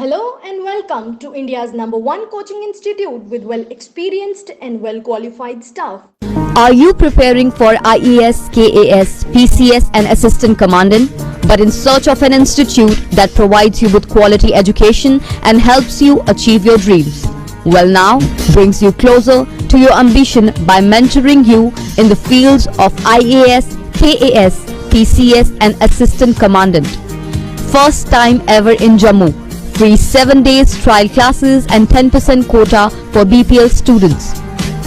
Hello and welcome to India's number one coaching institute with well experienced and well qualified staff. Are you preparing for IAS, KAS, PCS, and Assistant Commandant, but in search of an institute that provides you with quality education and helps you achieve your dreams? Well, now brings you closer to your ambition by mentoring you in the fields of IAS, KAS, PCS, and Assistant Commandant. First time ever in Jammu. Free 7 days trial classes and 10% quota for BPL students.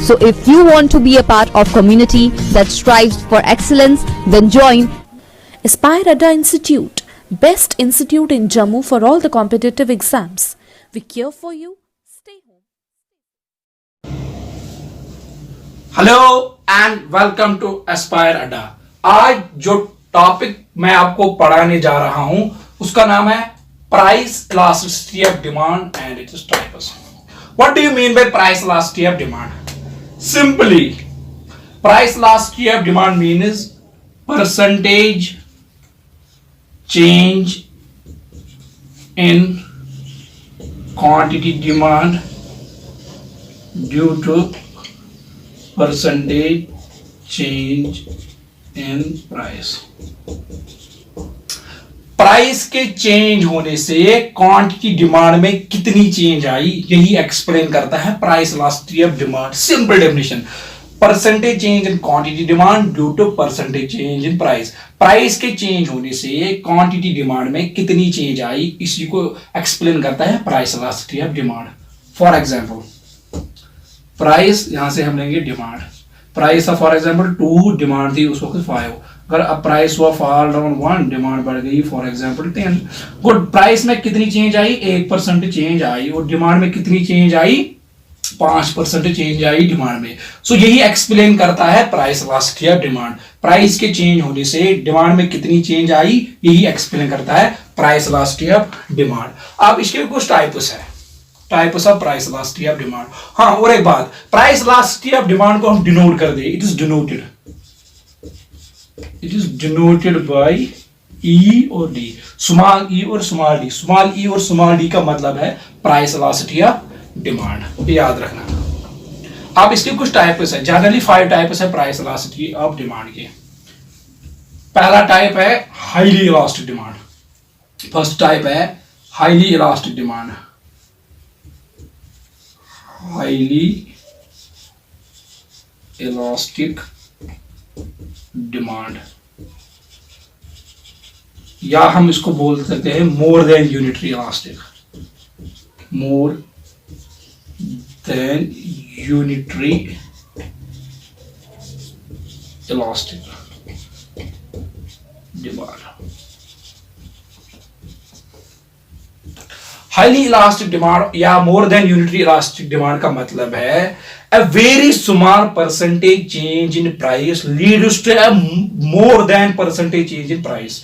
So if you want to be a part of community that strives for excellence, then join Aspire Adda Institute, best institute in Jammu for all the competitive exams. We care for you. Stay home. Hello and welcome to Aspire Adda. आज जो topic मैं आपको पढ़ाने जा रहा हूं उसका नाम है price elasticity of demand and its types. What do you mean by price elasticity of demand? Simply price elasticity of demand means percentage change in quantity demand due to percentage change in price। Price के change होने से quantity demand में कितनी change आई, यही explain करता है price elasticity of demand. Simple definition, percentage change in quantity demand due to percentage change in price. Price के change होने से क्वांटिटी डिमांड में कितनी चेंज आई, इसी को एक्सप्लेन करता है price elasticity of demand. For example, price यहां से हम लेंगे डिमांड। प्राइस था फॉर एग्जांपल 2, डिमांड थी उस वक्त 5। अगर अब प्राइस हुआ फॉल डाउन 1, डिमांड बढ़ गई फॉर एग्जांपल 10। गुड, प्राइस में कितनी चेंज आई? 1% चेंज आई। और डिमांड में कितनी चेंज आई? 5% चेंज आई डिमांड में। सो यही एक्सप्लेन करता है price elasticity of demand. Price के चेंज होने से डिमांड में कितनी चेंज आई, यही एक्सप्लेन करता है प्राइस इलास्टिसिटी ऑफ डिमांड। अब इसके कुछ टाइप्स है, types of price elasticity of demand. हाँ, और एक बात, प्राइस इलास्टिसिटी ऑफ डिमांड को हम डिनोट कर दे। इट इज डिनोटेड बाय ई और डी, स्मॉल ई और स्मॉल डी। स्मॉल ई और स्मॉल डी का मतलब है प्राइस इलास्टिसिटी ऑफ डिमांड, याद रखना। अब इसके कुछ टाइप्स है, जनरली 5 टाइप्स है प्राइस इलास्टिसिटी ऑफ डिमांड के। पहला टाइप है highly elastic demand. First type है highly elastic demand. Highly elastic demand, या हम इसको बोल सकते हैं more than unitary elastic. More than unitary elastic demand. Highly elastic demand या more than unitary elastic demand का मतलब है a very small percentage change in price leads to a more than percentage change in price।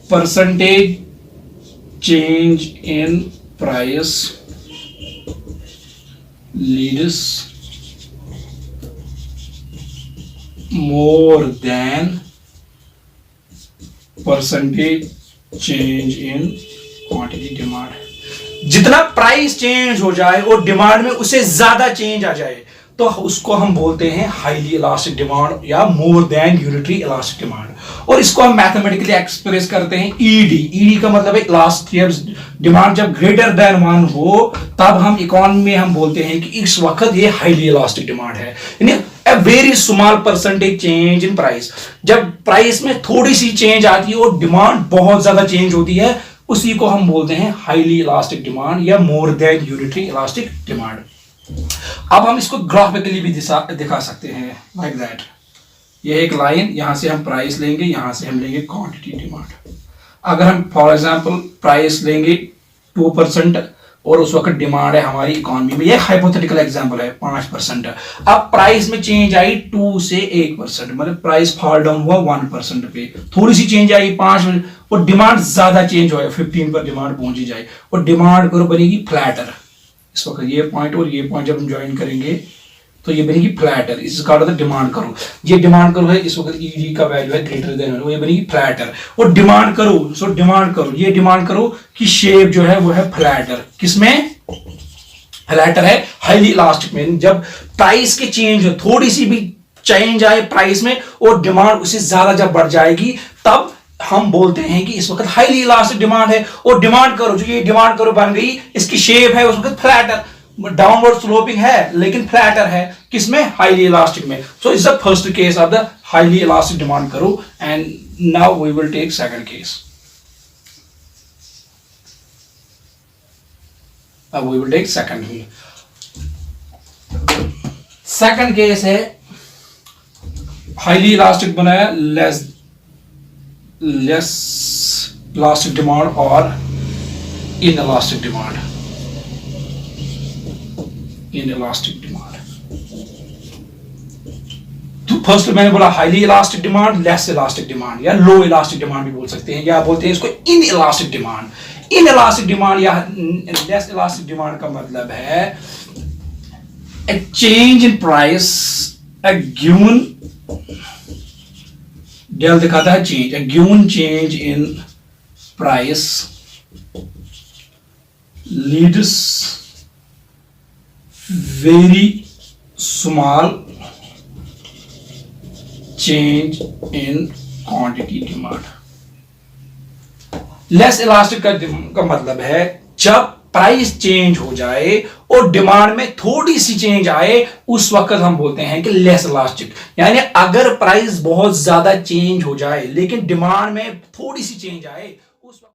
percentage change in price leads more than percentage change in quantity demand. जितना price change हो जाए और demand में उसे ज्यादा change आ जाए तो उसको हम बोलते हैं हाईली इलास्टिक डिमांड या more than unitary elastic demand. और इसको हम मैथमेटिकली एक्सप्रेस करते हैं ईडी। ईडी का मतलब है इलास्टिक डिमांड जब ग्रेटर देन 1 हो तब हम इकोनॉमी में हम बोलते हैं कि इस वक्त ये हाईली इलास्टिक डिमांड है। यानी a very small percentage change in price, जब प्राइस में थोड़ी सी चेंज आती है और डिमांड बहुत ज्यादा चेंज होती है, उसी को हम बोलते हैं हाईली इलास्टिक डिमांड या more than unitary elastic demand. अब हम इसको ग्राफिकली भी दिखा सकते हैं लाइक दैट। ये एक लाइन, यहां से हम प्राइस लेंगे, यहां से हम लेंगे क्वांटिटी डिमांड। अगर हम फॉर एग्जांपल प्राइस लेंगे 2% और उस वक्त डिमांड है हमारी इकोनॉमी में, ये हाइपोथेटिकल एग्जांपल है 5%। अब प्राइस में चेंज आई 2 से 1%, मतलब प्राइस फॉल डाउन हुआ 1% पे, थोड़ी सी चेंज आई 5 और डिमांड ज्यादा चेंज हो 15 पर डिमांड पहुंची जाए और डिमांड करो बनेगी फ्लैटर। इस वक्त ये पॉइंट और ये पॉइंट जब हम ज्वाइन करेंगे तो ये बनेगी फ्लैट एयर, इसका अर्थ है डिमांड करो। ये डिमांड करो है, इस वक्त ईडी का वैल्यू है ग्रेटर देन, ये बनेगी फ्लैट एयर। और डिमांड करो, सो डिमांड करो, ये डिमांड करो कि शेप जो है वो है फ्लैट एयर। किसमें? फ्लैट एयर है हाईली इलास्टिक में। जब प्राइस के चेंज हो, थोड़ी सी भी चेंज आए प्राइस में और डिमांड उससे ज्यादा जब बढ़ जाएगी, तब हम बोलते हैं कि इस वक्त हाईली इलास्टिक डिमांड है। और डिमांड करो, जो ये डिमांड करो बन गई, इसकी शेप है उस वक्त फ्लैट एयर, डाउनवर्ड स्लोपिंग है लेकिन फ्लैटर है। किसमें? हाईली इलास्टिक में। So is the first case of the highly elastic demand करो। And now we will take second case. अब we will take second case है हाईली इलास्टिक बनाया, less elastic demand और inelastic demand. Inelastic demand, तो first मैंने बोला highly elastic demand, less elastic demand या low elastic demand भी बोल सकते हैं, या बोलते हैं इसको inelastic demand. Inelastic demand या लेस इलास्टिक डिमांड का मतलब है a change in price, a given डेल दिखाता है change, a given change in price leads very small change in quantity demand। Less elastic का मतलब है जब प्राइस चेंज हो जाए और डिमांड में थोड़ी सी चेंज आए, उस वक्त हम बोलते हैं कि लेस इलास्टिक। यानी अगर प्राइस बहुत ज्यादा चेंज हो जाए लेकिन डिमांड में थोड़ी सी चेंज आए,